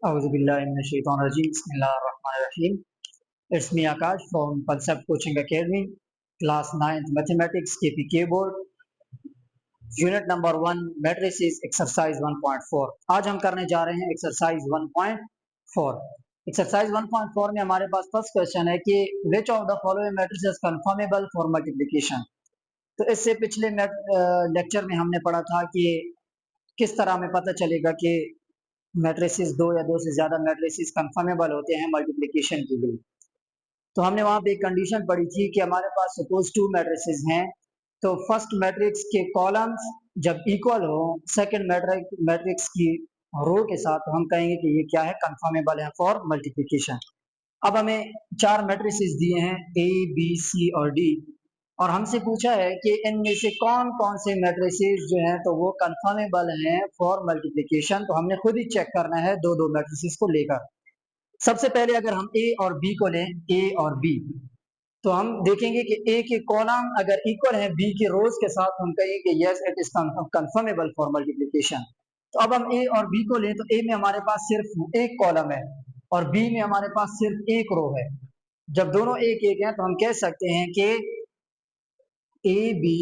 Auzubillahiminash-shaytanir-rajim. Bismillahir-rahmanir-rahim. It's me Akash from Concept Coaching Academy, class 9th Mathematics KPK board, unit number 1 matrices exercise 1.4. आज हम करने जा रहे हैं exercise 1.4. exercise 1.4 में हमारे पास फर्स्ट क्वेश्चन है कि which of the following matrices is conformable for multiplication. तो इससे पिछले लेक्चर में हमने पढ़ा था कि किस तरह हमें पता चलेगा कि मैट्रिसेस दो या दो से ज्यादा मैट्रिसेस कंफर्मेबल होते हैं मल्टीप्लिकेशन के लिए। तो हमने वहां पे एक कंडीशन पढ़ी थी कि हमारे पास सपोज टू मैट्रिसेस हैं, तो फर्स्ट मैट्रिक्स के कॉलम्स जब इक्वल हो सेकंड मैट्रिक्स की रो के साथ, तो हम कहेंगे कि ये क्या है, कंफर्मेबल है फॉर मल्टीप्लिकेशन। अब हमें चार मैट्रिसेस दिए हैं ए बी सी और डी, और हमसे पूछा है कि इनमें से कौन कौन से मैट्रिसेस जो हैं तो वो कंफर्मेबल हैं फॉर मल्टीप्लिकेशन। तो हमने खुद ही चेक करना है दो दो मैट्रिसेस को लेकर। सबसे पहले अगर हम ए और बी को लें, ए और बी, तो हम देखेंगे कि ए के कॉलम अगर इक्वल है बी के रोज के साथ, हम कहेंगे कि yes it is conformable for multiplication. तो अब हम ए और बी को लें, तो ए में हमारे पास सिर्फ एक कॉलम है और बी में हमारे पास सिर्फ एक रो है। जब दोनों एक एक हैं तो हम कह सकते हैं कि A B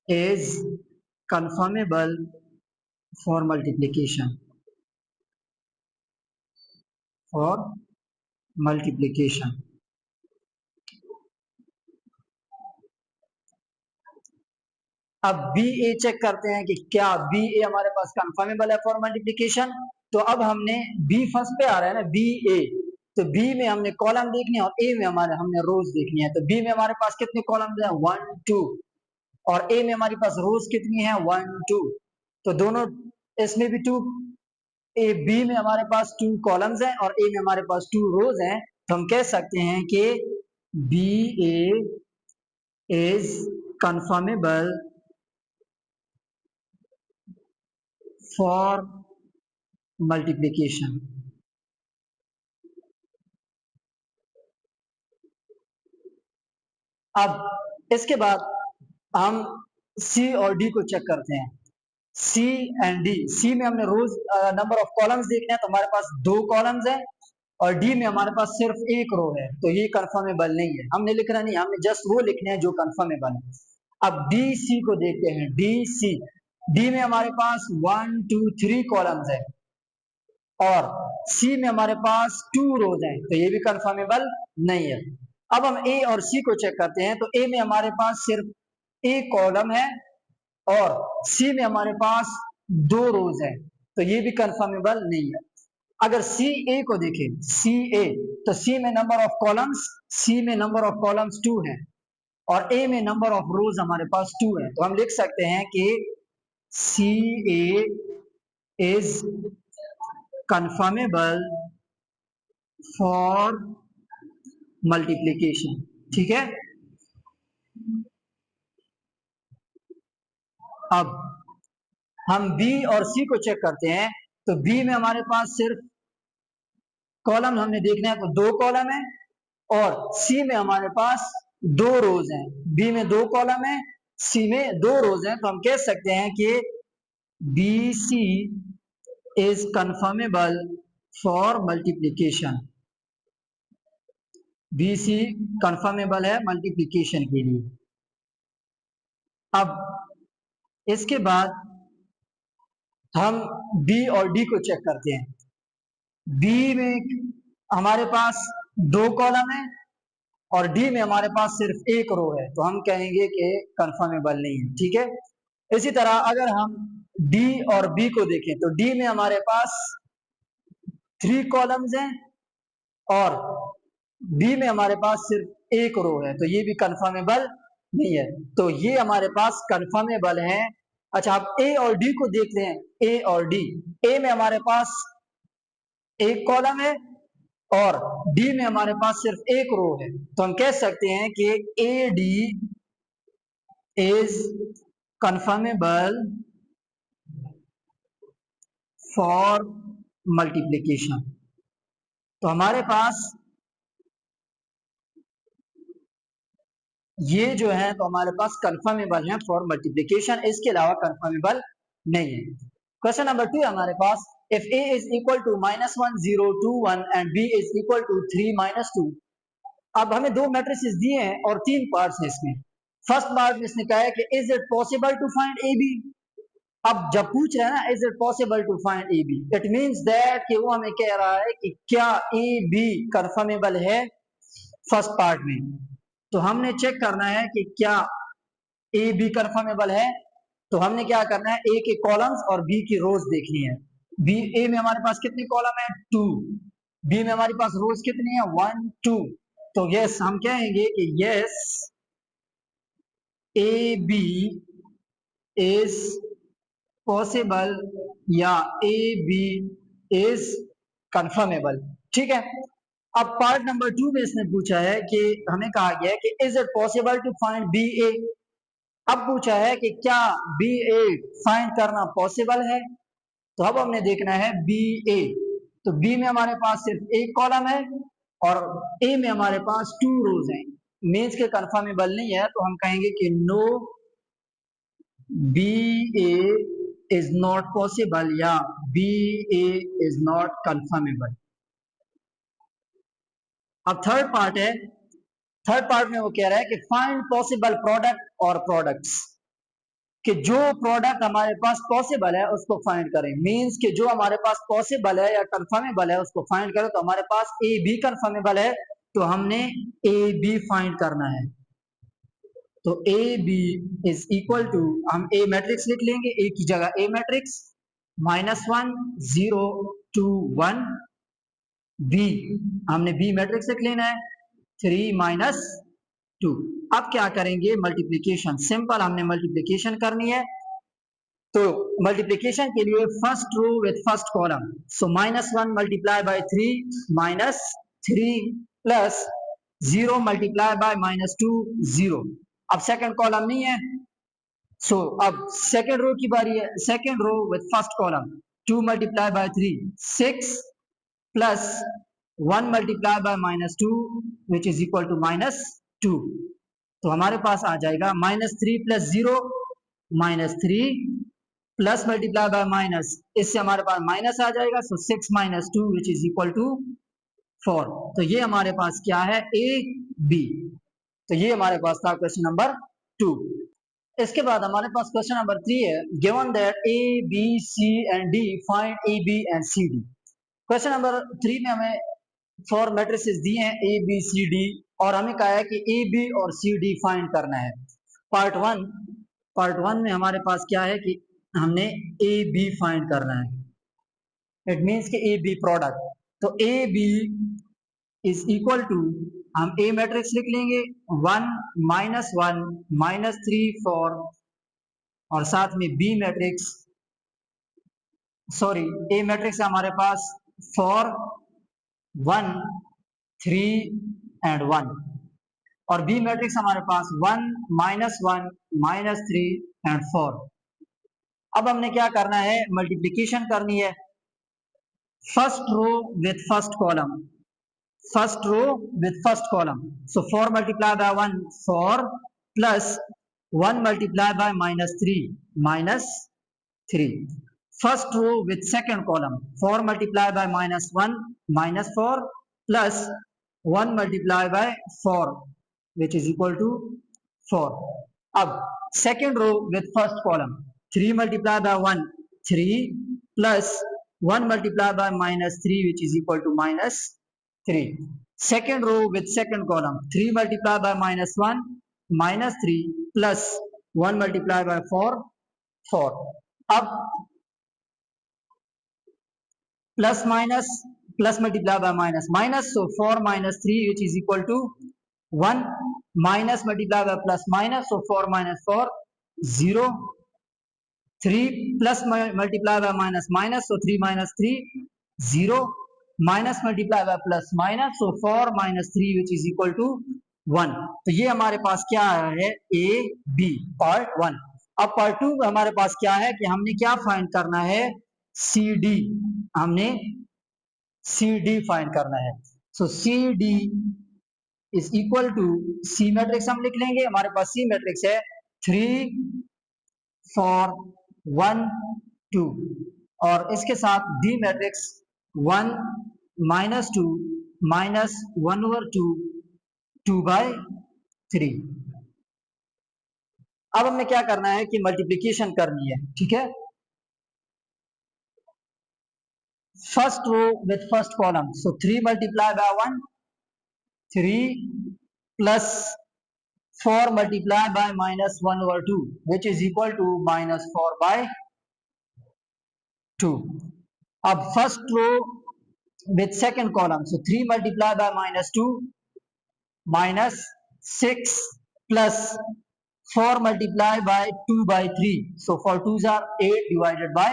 is conformable for multiplication, for multiplication. अब बी ए चेक करते हैं कि क्या बी ए हमारे पास कंफर्मेबल है फॉर मल्टीप्लिकेशन। तो अब हमने बी फर्स्ट पे आ रहा है ना, बी ए, तो बी में हमने कॉलम देखनी है और ए में हमने रोज देखनी है। तो बी में हमारे पास कितने कॉलम है, 1 2, और ए में हमारे पास रोज कितनी है, 1 2। तो दोनों इसमें भी टू, ए बी में हमारे पास टू कॉलम्स हैं और ए में हमारे पास टू रोज हैं। तो हम कह सकते हैं कि B A is conformable for multiplication. अब इसके बाद हम सी और डी को चेक करते हैं, सी एंड डी। सी में हमने रोज नंबर ऑफ कॉलम्स देखने हैं, तो हमारे पास दो कॉलम्स हैं, और डी में हमारे पास सिर्फ एक रो है, तो ये कंफर्मेबल नहीं है। हमने लिखना नहीं, हमने जस्ट वो लिखने हैं जो कंफर्मेबल है। अब डी सी को देखते हैं, डी सी। डी में हमारे पास 1 2 3 कॉलम्स है और सी में हमारे पास टू रोज हैं, तो ये भी कंफर्मेबल नहीं है। अब हम ए और सी को चेक करते हैं, तो ए में हमारे पास सिर्फ एक कॉलम है और सी में हमारे पास दो रोज है, तो ये भी कंफर्मेबल नहीं है। अगर सी ए को देखें, सी ए, तो सी में नंबर ऑफ कॉलम्स, सी में नंबर ऑफ कॉलम्स 2 है और ए में नंबर ऑफ रोज हमारे पास 2 है। तो हम लिख सकते हैं कि सी ए इज कंफर्मेबल फॉर मल्टीप्लिकेशन। ठीक है। अब हम बी और सी को चेक करते हैं, तो बी में हमारे पास सिर्फ कॉलम हमने देखना है, तो दो कॉलम है और सी में हमारे पास दो रोज हैं। बी में दो कॉलम है, सी में दो रोज हैं, तो हम कह सकते हैं कि B C is conformable for multiplication. B C conformable है मल्टीप्लिकेशन के लिए। अब इसके बाद हम बी और डी को चेक करते हैं। बी में हमारे पास दो कॉलम है और डी में हमारे पास सिर्फ एक रो है, तो हम कहेंगे कि कंफर्मेबल नहीं है। ठीक है। इसी तरह अगर हम डी और बी को देखें, तो डी में हमारे पास 3 कॉलम्स हैं और बी में हमारे पास सिर्फ एक रो है, तो ये भी कंफर्मेबल नहीं है। तो ये हमारे पास कंफर्मेबल है। अच्छा, आप ए और डी को देख रहे हैं, ए और डी। ए में हमारे पास एक कॉलम है और डी में हमारे पास सिर्फ एक रो है, तो हम कह सकते हैं कि A D is conformable for multiplication. तो हमारे पास ये जो है तो हमारे पास कंफर्मेबल है फॉर मल्टीप्लिकेशन, इसके अलावा कंफर्मेबल नहीं है। क्वेश्चन नंबर 2 हमारे पास, if A is equal to -1 0 2 1 and B is equal to 3 -2, अब हमें दो मैट्रिसेस दिए हैं और तीन पार्ट्स हैं इसमें। फर्स्ट पार्ट में इसने कहा है कि is it possible to find A B. अब जब पूछ रहे हैं ना is it possible to find A B, it means that कि वो हमें कह रहा है कि क्या ए बी कंफर्मेबल है फर्स्ट पार्ट में। तो हमने चेक करना है कि क्या ए बी कंफर्मेबल है। तो हमने क्या करना है, ए के कॉलम्स और बी की रोज देखनी है। बी ए में हमारे पास कितने कॉलम है, 2। बी में हमारे पास रोज कितनी है, 1 2। तो यस हम कहेंगे कि yes A B is possible या ए बी इज कंफर्मेबल। ठीक है। अब पार्ट नंबर 2 में इसने पूछा है कि हमें कहा गया है कि is it possible to find B A. अब पूछा है कि क्या बी ए फाइंड करना पॉसिबल है। तो अब हमने देखना है बी ए। तो बी में हमारे पास सिर्फ एक कॉलम है और ए में हमारे पास 2 रोज हैं, मीन्स के कंफर्मेबल नहीं है। तो हम कहेंगे कि no B A is not possible या B A is not conformable. अब थर्ड पार्ट है। थर्ड पार्ट में वो कह रहा है कि फाइंड पॉसिबल प्रोडक्ट और प्रोडक्ट्स, कि जो प्रोडक्ट हमारे पास पॉसिबल है उसको फाइंड करें। मींस कि जो हमारे पास पॉसिबल है या कंफर्मेबल है उसको फाइंड करें। तो हमारे पास ए बी कंफर्मेबल है तो हमने ए बी फाइंड करना है। तो A B is equal to, हम ए मैट्रिक्स लिख लेंगे, ए की जगह ए मैट्रिक्स, -1 0 2 1। बी हमने बी मैट्रिक्स लिख लेना है, 3 -2। अब क्या करेंगे, मल्टीप्लीकेशन। सिंपल हमने मल्टीप्लीकेशन करनी है। तो मल्टीप्लीकेशन के लिए first row with first column, so -1 multiply by 3 -3 plus 0 multiply by -2 0। अब सेकंड कॉलम नहीं है, सो अब सेकंड रो की बारी है। Second row with first column, 2 multiply by 3 6 plus 1 multiply by -2 which is equal to -2। तो हमारे पास आ जाएगा -3 plus 0 -3 plus multiply by minus, इससे हमारे पास माइनस आ जाएगा। So 6 -2 which is equal to 4। तो ये हमारे पास क्या है, ए बी। तो ये हमारे पास था क्वेश्चन नंबर 2। इसके बाद हमारे पास क्वेश्चन नंबर 3 है, given that A B C and D find A B and C D. Question number 3 में हमें 4 मैट्रिसेस दिए हैं ए बी सी डी और हमें कहा है कि ए बी और सी डी फाइंड करना है। पार्ट वन में हमारे पास क्या है कि हमने ए बी फाइंड करना है। इट मीन्स कि ए बी प्रोडक्ट। तो A B is equal to, हम ए मैट्रिक्स लिख लेंगे, 1 -1 -3 4 और साथ में बी मैट्रिक्स, सॉरी ए मैट्रिक्स है हमारे पास 4 1 3 एंड 1 और बी मैट्रिक्स हमारे पास 1 -1 -3 एंड 4। अब हमने क्या करना है, मल्टीप्लीकेशन करनी है। First row with first column, first row with first column, so 4 multiply by 1 4 plus 1 multiply by -3 first row with second column, 4 multiply by -1 -4 plus 1 multiply by 4 which is equal to 4। अब second row with first column, 3 multiply by 1 3 plus 1 multiply by -3 which is equal to -3। Second row with second column, 3 multiplied by -1 -3 plus 1 multiplied by 4 4। अब plus multiply by minus, so 4 -3 which is equal to 1 minus multiply by plus minus, so 4 -4 0 3 plus multiply by minus, so 3 -3 0 minus multiply by plus minus, so 4 -3 which is equal to 1। तो ये हमारे पास क्या आया है, A B part 1। अब part 2 में हमारे पास क्या है कि हमने क्या फाइंड करना है, सी डी। हमने सी डी फाइंड करना है। So C D is equal to, C matrix हम लिख लेंगे, हमारे पास सी मैट्रिक्स है 3 4 1 2 और इसके साथ डी मैट्रिक्स 1 -2 -1/2 2/3। अब हमें क्या करना है कि मल्टीप्लिकेशन करनी है, ठीक है। First row with first column, so 3 multiply by 1 3 plus 4 multiplied by -1/2 which is equal to -4/2। अब first row with second column, so 3 multiplied by -2 -6 plus 4 multiplied by 2/3, so for 2s are 8 divided by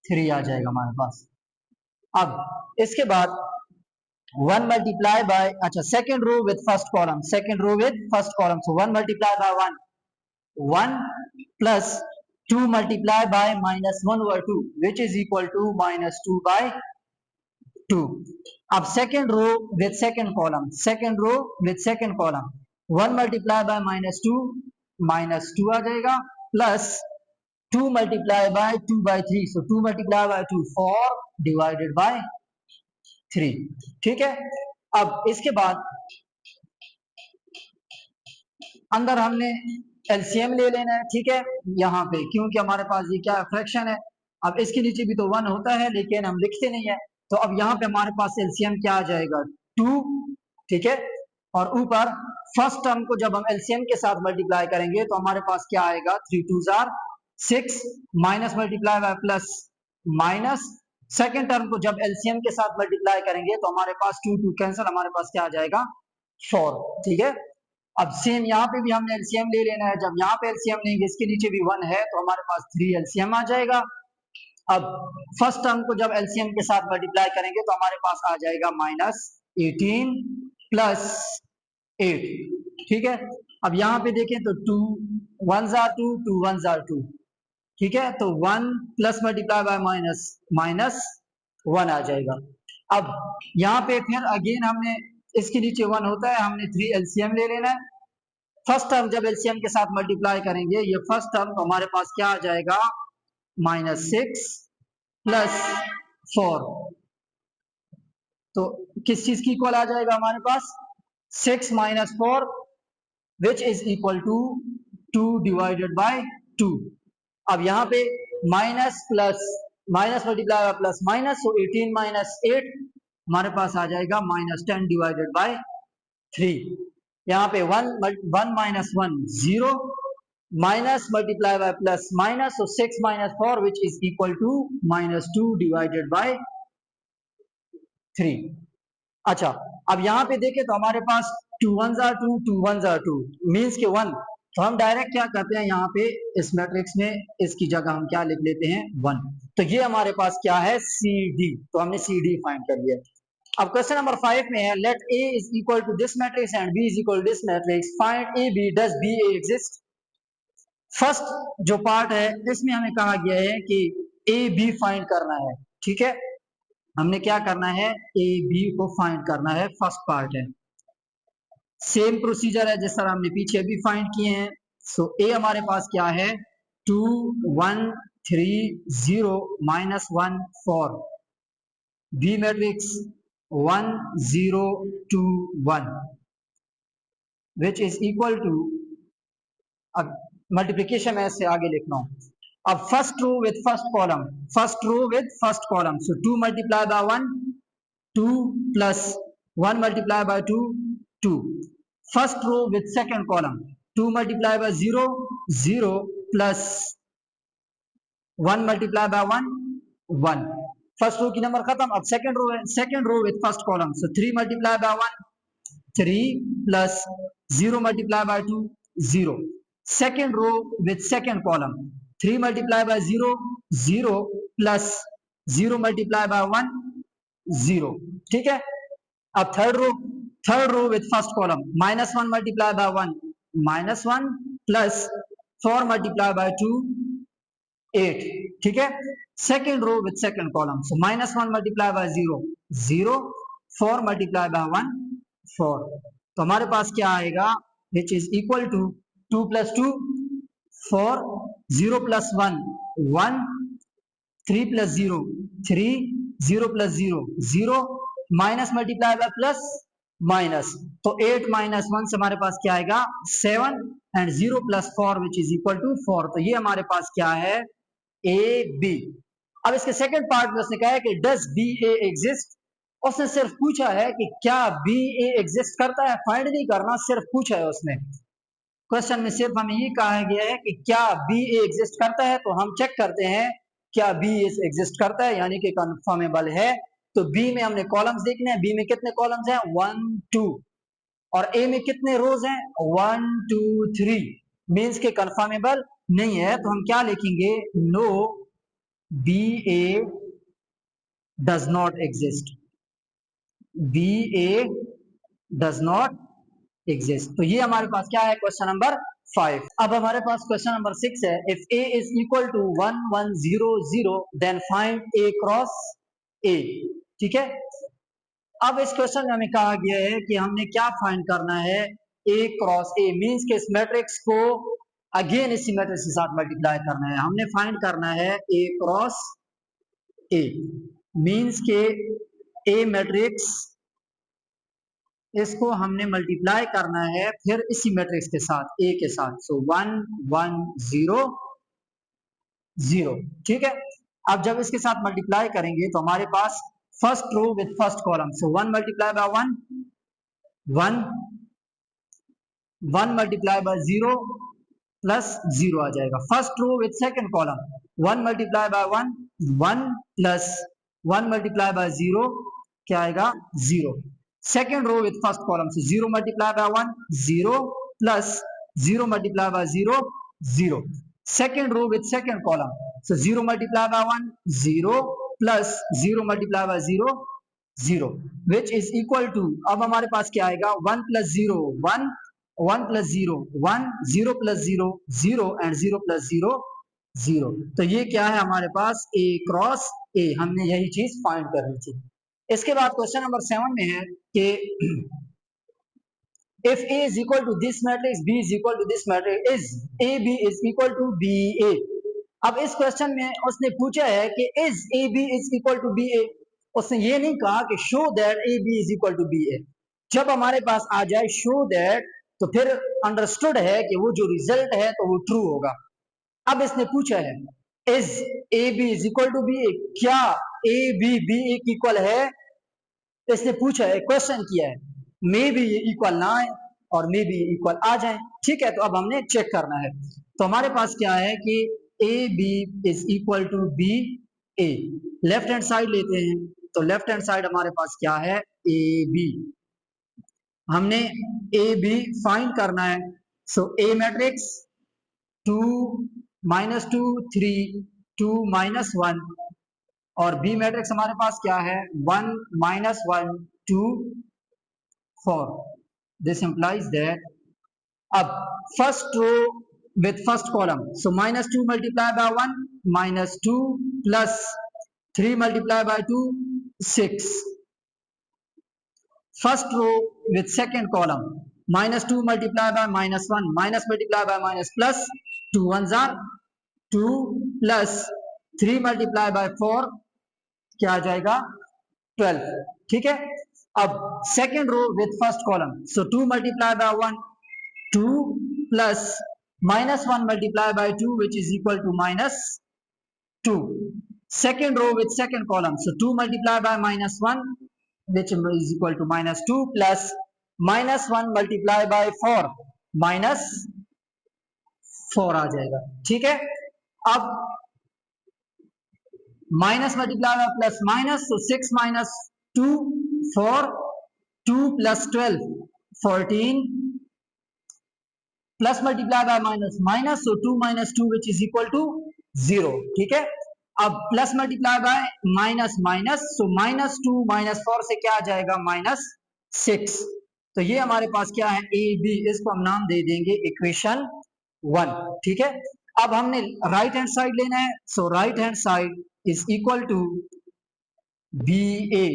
3 आ जाएगा हमारे पास। अब इसके बाद 1 multiply by, अच्छा second row with first column, second row with first column, so 1 multiply by 1 1 plus 2 multiplied by -1/2 which is equal to -2/2। अब second row with second column, second row with second column, 1 multiplied by -2 -2 आ जाएगा plus 2 multiplied by 2/3, so 2 multiplied by 2 4 divided by 3, ठीक है। अब इसके बाद अंदर हमने LCM ले लेना है, ठीक है, यहाँ पे क्योंकि हमारे पास ये क्या फ्रैक्शन है। अब इसके नीचे भी तो 1 होता है लेकिन हम लिखते नहीं है, तो अब यहाँ पे हमारे पास एलसीएम क्या आ जाएगा 2, ठीक है। और ऊपर फर्स्ट टर्म को जब हम एलसीएम के साथ मल्टीप्लाई करेंगे तो हमारे पास क्या आएगा 3 2s are 6 minus multiply by plus minus, second term को जब एलसीएम के साथ मल्टीप्लाई करेंगे तो हमारे पास 2 2 कैंसिल, हमारे पास क्या आ जाएगा 4, ठीक है। अब सेम यहाँ पे भी हमने एलसीएम ले लेना है, जब यहाँ पे एलसीएम लेंगे इसके नीचे भी 1 है तो हमारे पास 3 एलसीएम आ जाएगा। अब फर्स्ट टर्म को जब एलसीएम के साथ मल्टीप्लाई करेंगे तो हमारे पास आ जाएगा -18 प्लस 8, ठीक है। अब यहाँ पे देखें तो 2 1s are 2 2 1s are 2, ठीक है, तो 1 plus multiply by minus minus 1 आ जाएगा। अब यहाँ पे फिर अगेन हमने इसके नीचे 1 होता है, हमने 3 एलसीएम ले लेना है। फर्स्ट टर्म जब एलसीएम के साथ मल्टीप्लाई करेंगे ये फर्स्ट टर्म तो हमारे पास क्या आ जाएगा -6 प्लस 4, तो किस चीज की इक्वल आ जाएगा हमारे पास 6 - 4 which is equal to 2 divided by 2। अब यहाँ पे minus plus minus multiply plus minus, so 18 - 8 हमारे पास आ जाएगा -10 डिवाइडेड बाय 3। यहाँ पे 1 1 - 1 0 minus multiply by plus minus, so 6 - 4 which is equal to -2 divided by 3। अच्छा, अब यहाँ पे देखें तो हमारे पास 2 1s are 2 2 1s are 2 means के 1, तो हम डायरेक्ट क्या करते हैं यहाँ पे इस मैट्रिक्स में इसकी जगह हम क्या लिख लेते हैं 1, तो ये हमारे पास क्या है CD, तो हमने CD फाइंड कर लिया। अब क्वेश्चन नंबर 5 में है let A is equal to this matrix and B is equal to this matrix, find AB, does BA exist. First जो पार्ट है इसमें हमें कहा गया है कि AB फाइंड करना है, ठीक है, हमने क्या करना है AB को फाइंड करना है, फर्स्ट पार्ट है। सेम प्रोसीजर है जिस तरह हमने पीछे भी फाइंड किए हैं। सो A हमारे पास क्या है 2 1 3 0 -1 4, B matrix 1 0 2 1 which is equal to, अब मल्टीप्लिकेशन में से आगे लिख रहा हूं। अब first row with first column, first row with first column, so 2 multiply by 1 2 plus 1 multiply by 2 2। First row with second column 2 multiply by 0 0 plus 1 multiply by 1 1। First row की number खत्म। अब second row with first column, so 3 multiply by 1 3 plus 0 multiply by 2 0। Second row with second column 3 multiply by 0 0 plus 0 multiply by 1 0, ठीक है। अब third row with first column -1 multiply by 1 -1 plus 4 multiply by 2 8, ठीक है। Second row with second column, so -1 multiply by 0 0 4 multiply by 1 4, तो हमारे पास क्या आएगा which is equal to 2 + 2 4 0 + 1 1 3 plus 0 3, 0 plus 0 0, minus multiply by plus minus, तो 8 minus 1 से हमारे पास क्या आएगा 7, and 0 plus 4 which is equal to 4। तो ये हमारे पास क्या है ए बी। अब इसके सेकंड पार्ट में उसने कहा है कि डज बी ए एग्जिस्ट। उसने सिर्फ पूछा है कि क्या बी ए एग्जिस्ट करता है, फाइंड नहीं करना, सिर्फ पूछा है उसने। क्वेश्चन में सिर्फ हमें ये कहा गया है कि क्या बी ए एग्जिस्ट करता है, तो हम चेक करते हैं क्या बी एग्जिस्ट करता है, यानी कि कंफर्मेबल है। तो बी में हमने कॉलम्स देखने हैं, बी में कितने कॉलम्स हैं 1 2, और ए में कितने रोज हैं 1 2 3, मींस के कंफर्मेबल नहीं है। तो हम क्या लिखेंगे, no B A does not exist, B A does not exist. तो ये हमारे पास क्या है क्वेश्चन नंबर 5। अब हमारे पास क्वेश्चन नंबर 6 है, if a is equal to 1 1 0 0 then find a cross a। ठीक है, अब इस क्वेश्चन में हमें कहा गया है कि हमने क्या फाइंड करना है, a क्रॉस a, मींस के इस मैट्रिक्स को अगेन इसी मैट्रिक्स के साथ मल्टीप्लाई करना है। हमने फाइंड करना है a क्रॉस a, मींस के a मैट्रिक्स, इसको हमने मल्टीप्लाई करना है फिर इसी मैट्रिक्स के साथ a के साथ। सो 1 1 0 0। ठीक है, अब जब इसके साथ मल्टीप्लाई करेंगे तो हमारे पास first row with first column, so 1 multiply by 1 1, 1 multiply by 0 plus 0 आ जाएगा। First row with second column, 1 multiply by 1 1 plus 1 multiply by 0 क्या आएगा 0। Second row with first column, से 0 multiply by 1 0 plus 0 multiply by 0 0। Second row with second column, so 0 multiplied by 1 0 plus 0 multiplied by 0 0 which is equal to, अब हमारे पास क्या आएगा 1 plus 0 1, 1 plus 0 1, 0 plus 0 0 and 0 plus 0 0। तो ये क्या है हमारे पास a क्रॉस a, हमने यही चीज फाइंड करनी थी। इसके बाद क्वेश्चन नंबर 7 में है कि if a is equal to this matrix, b is equal to this matrix, is ab is equal to ba। अब इस क्वेश्चन में उसने पूछा है कि is A B is equal to B A, उसने ये नहीं कहा कि show that A B is equal to B A. जब हमारे पास आ जाए शो दैट तो फिर अंडरस्टूड है कि वो जो रिजल्ट है तो वो ट्रू होगा। अब इसने पूछा है is A B is equal to B A, क्या A B B A equal है, इसने पूछा है, क्वेश्चन किया है, मे बी ये इक्वल ना आए और मे बी इक्वल आ जाए। ठीक है, तो अब हमने चेक करना है। तो हमारे पास क्या है कि A B is equal to B A, left hand side लेते हैं, तो लेफ्ट हैंड साइड हमारे पास क्या है ए बी, हमने ए बी फाइंड करना है। सो ए मैट्रिक्स 2 -2 3 2 -1, और बी मैट्रिक्स हमारे पास क्या है 1 -1 2 4। दिस इंप्लाइज दैट, अब first row with first column, so -2 multiplied by 1 -2 plus 3 multiplied by 2 6। first row with second column, -2 multiplied by -1 minus multiplied by minus plus 2 ones are 2 plus 3 multiplied by 4 क्या आ जाएगा 12। ठीक है, अब second row with first column, so 2 multiplied by 1 2 plus -1 multiplied by 2 which is equal to -2। second row with second column, so 2 multiplied by -1 which is equal to -2 plus -1 multiplied by 4 -4 आ जाएगा। ठीक है, अब minus multiply by plus minus, so 6 minus 2 4, 2 plus 12 14, plus multiply by minus minus, so 2 minus 2 which is equal to 0। ठीक है, अब plus multiply by minus minus, so -2 -4 से क्या आ जाएगा -6। तो ये हमारे पास क्या है ए बी, इसको हम नाम दे देंगे इक्वेशन 1। ठीक है, अब हमने राइट हैंड साइड लेना है, so right hand side is equal to B A,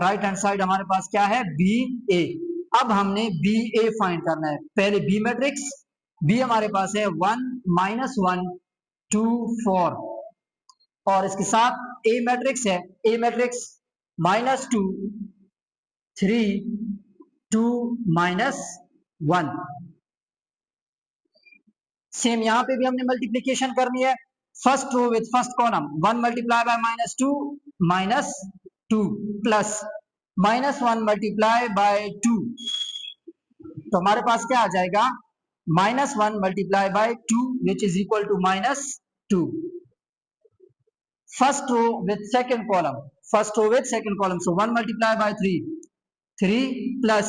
right hand side हमारे पास क्या है बी ए। अब हमने बी ए फाइंड करना है, पहले बी मैट्रिक्स, बी हमारे पास है 1 -1 2 4, और इसके साथ ए मैट्रिक्स है, ए मैट्रिक्स -2 3 2 -1। सेम यहाँ पे भी हमने मल्टीप्लीकेशन करनी है, first row with first column 1 multiply by -2 -2 plus -1 multiply by 2, तो हमारे पास क्या आ जाएगा -1 multiply by 2 which is equal to -2। First row with second column, first row with second column, so 1 multiply by 3 plus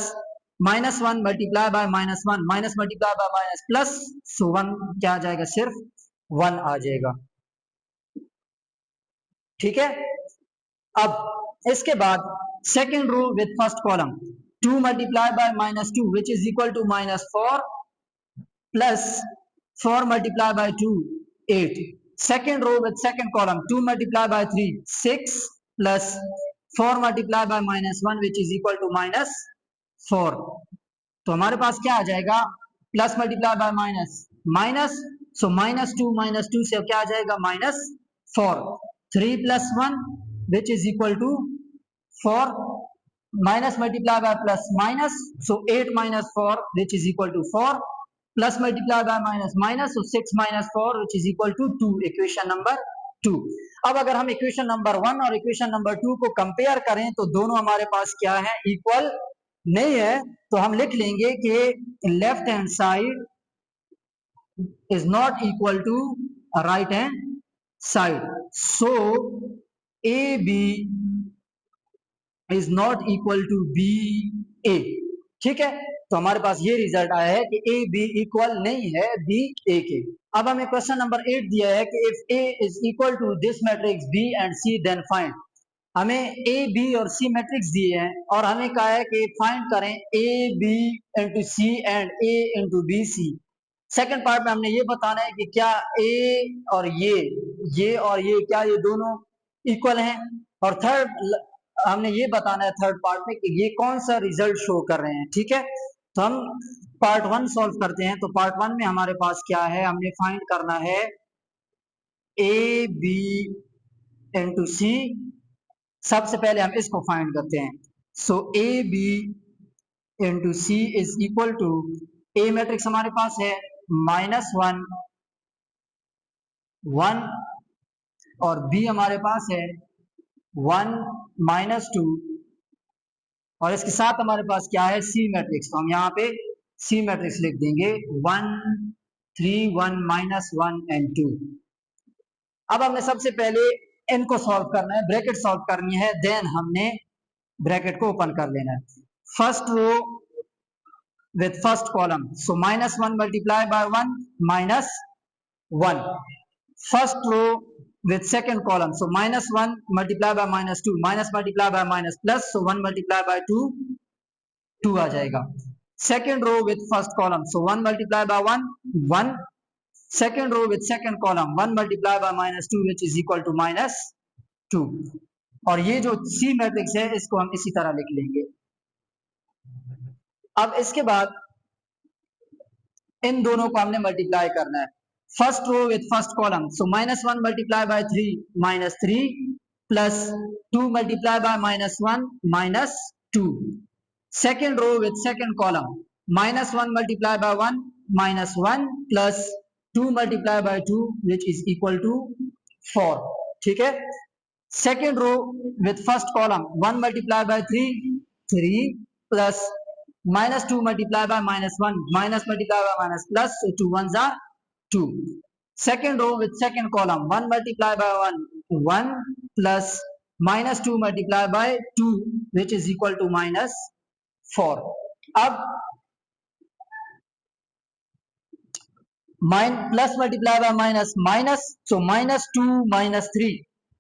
-1 multiply by -1 minus multiply by minus plus, so 1 क्या आ जाएगा, सिर्फ 1 आ जाएगा। ठीक है, अब इसके बाद second row with first column 2 multiply by -2 which is equal to -4 plus 4 multiply by 2 8। Second row with second column 2 multiply by 3 6 plus 4 multiply by -1 which is equal to -4। तो हमारे पास क्या आ जाएगा, plus multiply by minus minus, so -2 से क्या आ जाएगा -4। 3 plus 1 which is equal to 4, minus multiply by plus minus, so 8 - 4 which is equal to 4, plus multiply by minus minus, so 6 - 4 which is equal to 2, equation number 2। अब अगर हम equation number 1 और equation number 2 को compare करें तो दोनों हमारे पास क्या है, इक्वल नहीं है, तो हम लिख लेंगे कि left hand side is not equal to right hand side, so AB is not equal to BA। ठीक है, तो हमारे पास ये रिजल्ट आया है कि AB इक्वल नहीं है BA के। अब हमें क्वेश्चन नंबर 8 दिया है कि if A is equal to this matrix B and C then find। हमें A, B और C मैट्रिक्स दिए हैं और हमें कहा है कि फाइंड करें A, B into C and A into BC। Second part में हमने ये बताना है कि क्या ए और ये और ये क्या ये दोनों इक्वल हैं, और थर्ड हमने ये बताना है थर्ड पार्ट में कि ये कौन सा रिजल्ट शो कर रहे हैं। ठीक है, तो हम पार्ट 1 सॉल्व करते हैं। तो पार्ट 1 में हमारे पास क्या है, हमने फाइंड करना है ए बी इंटू सी। सबसे पहले हम इसको फाइंड करते हैं, so A B into C is equal to, A matrix हमारे पास है -1 1 और बी हमारे पास है 1 -2 और इसके साथ हमारे पास क्या है, सी मैट्रिक्स। तो हम यहाँ पे सी मैट्रिक्स लिख देंगे 1 3 1 -1 and 2। अब हमने सबसे पहले इनको सॉल्व करना है, ब्रैकेट सॉल्व करनी है, देन हमने ब्रैकेट को ओपन कर लेना है। First row with first column, so -1 multiply by 1 -1। first row with second column, so -1 multiply by -2 minus multiply by minus plus, so 1 multiply by 2 2 आ जाएगा। second row with first column, so 1 multiply by 1 1। second row with second column 1 multiply by -2 which is equal to -2। और ये जो C matrix है इसको हम इसी तरह लिख लेंगे। अब इसके बाद इन दोनों को हमने मल्टीप्लाई करना है, first row with first column, so -1 multiply by 3 -3 plus 2 multiply by -1 -2। Second row with second column, -1 multiply by 1 -1 plus 2 multiply by 2 which is equal to 4। ठीक है, second row with first column 1 multiply by 3 plus -2 multiply by -1 minus multiply by minus plus, so 2 1s are 2। second row with second column 1 multiply by 1 plus -2 multiply by 2 which is equal to -4। अब plus multiply by minus minus, so -2 -3,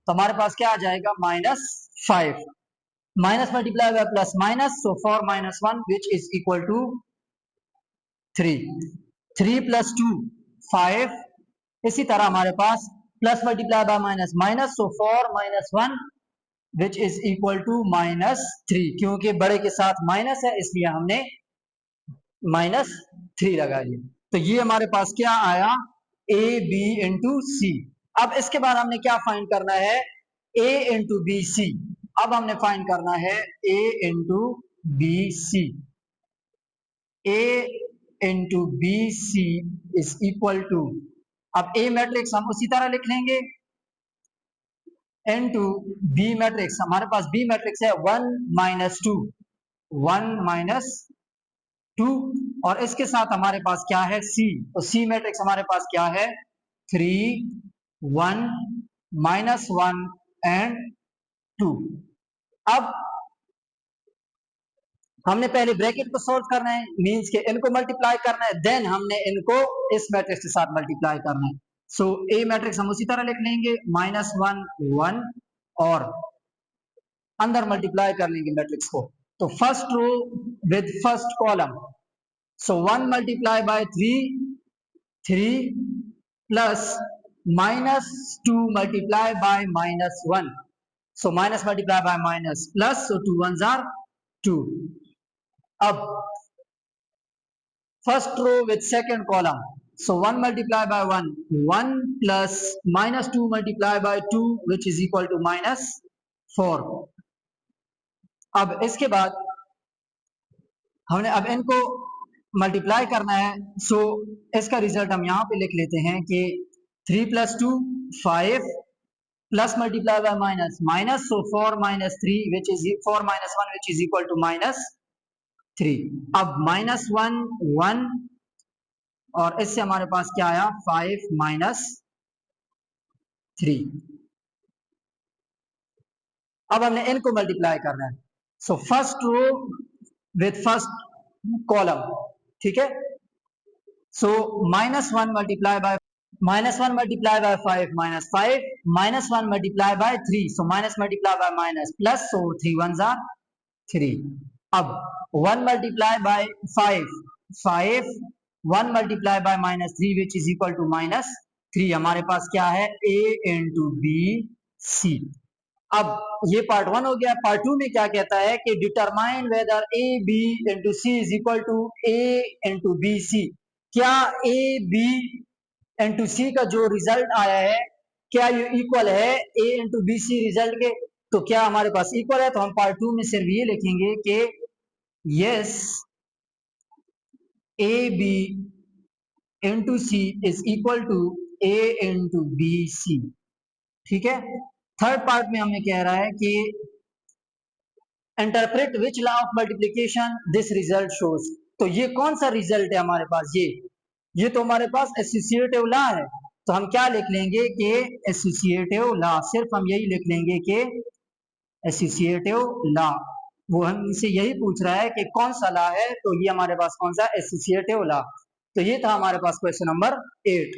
तो हमारे पास क्या आ जाएगा -5। Minus multiply by plus minus, so 4 - 1 which is equal to 3। 3 + 2 5। इसी तरह हमारे पास plus multiply by minus minus, so 4 - 1 which is equal to -3। क्योंकि बड़े के साथ माइनस है इसलिए हमने -3 लगा लिया। तो ये हमारे पास क्या आया, ए बी इंटू सी। अब इसके बाद हमने क्या फाइंड करना है, a इंटू बी सी। अब हमने फाइंड करना है a into B C. a into B C is equal to, अब a मैट्रिक्स हम उसी तरह लिख लेंगे, इनटू बी मैट्रिक्स, हमारे पास बी मैट्रिक्स है 1 माइनस 2, 1 माइनस 2, और इसके साथ हमारे पास क्या है सी, तो सी मैट्रिक्स हमारे पास क्या है 3 1 माइनस 1 एंड 2। अब हमने पहले ब्रैकेट को सॉल्व करना है, मींस के इनको मल्टीप्लाई करना है, देन हमने इनको इस मैट्रिक्स के साथ मल्टीप्लाई करना है। सो ए मैट्रिक्स हम उसी तरह लिख लेंगे, माइनस 1 1, और अंदर मल्टीप्लाई कर लेंगे मैट्रिक्स को, तो first row with first column, so 1 multiply by 3 3 plus minus 2 multiply by minus 1, so minus multiply by minus plus, so 2 1s are 2। अब first row with second column, so 1 multiplied by 1 1 plus minus 2 multiplied by 2 which is equal to minus 4। अब इसके बाद हमने अब इनको multiply करना है, सो इसका रिजल्ट हम यहाँ पे लिख लेते हैं कि 3 plus 2 5 plus multiply by minus minus, so 4 minus 3 which is 4 minus 1 which is equal to minus 3। अब minus 1 1, और इससे हमारे पास क्या आया 5 माइनस 3। अब हमने इनको मल्टीप्लाई करना है, so first row with first column, ठीक है। So minus 1 multiply by five minus 5 minus 1 multiply by 3, so minus multiply by minus plus, so 3 1s are 3। अब 1 multiply by 5 5, 1 multiply by minus 3 which is equal to minus 3। हमारे पास क्या है a into B सी। अब ये part 1 हो गया। Part 2 में क्या कहता है कि determine whether A B into C is equal to A into B C. क्या ए बी इंटू सी का जो रिजल्ट आया है क्या ये इक्वल है ए इंटू बी सी रिजल्ट के? तो क्या हमारे पास इक्वल है? तो हम पार्ट 2 में सिर्फ ये लिखेंगे कि yes A B into C is equal to A into B C, ठीक है। थर्ड पार्ट में हमें कह रहा है कि interpret which law of multiplication this result shows. तो ये कौन सा रिजल्ट है हमारे पास? ये तो हमारे पास एसोसिएटिव लॉ है। तो हम क्या लिख लेंगे कि एसोसिएटिव लॉ, सिर्फ हम यही लिख लेंगे कि एसोसिएटिव लॉ। वो हमसे यही पूछ रहा है कि कौन सा लॉ है, तो ये हमारे पास कौन सा एसोसिएटिव लॉ। तो ये था हमारे पास क्वेश्चन नंबर 8।